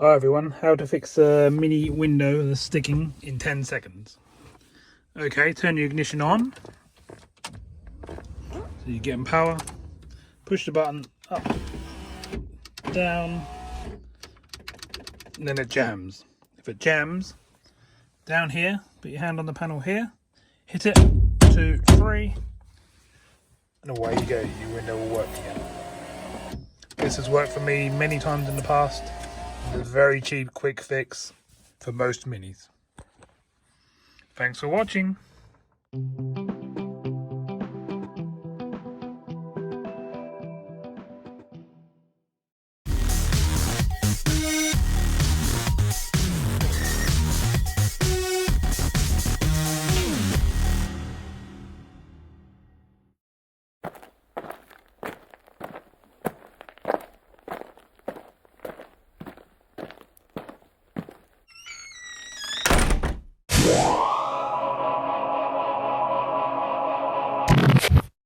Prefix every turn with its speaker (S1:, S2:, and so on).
S1: Hi everyone, how to fix a mini window that's sticking in 10 seconds. Okay, turn your ignition on. So you're getting power. Push the button up, down, and then it jams. If it jams, down here, put your hand on the panel here, hit it, 2, 3, and away you go, your window will work again. This has worked for me many times in the past. It's a very cheap, quick fix for most minis. Thanks for watching.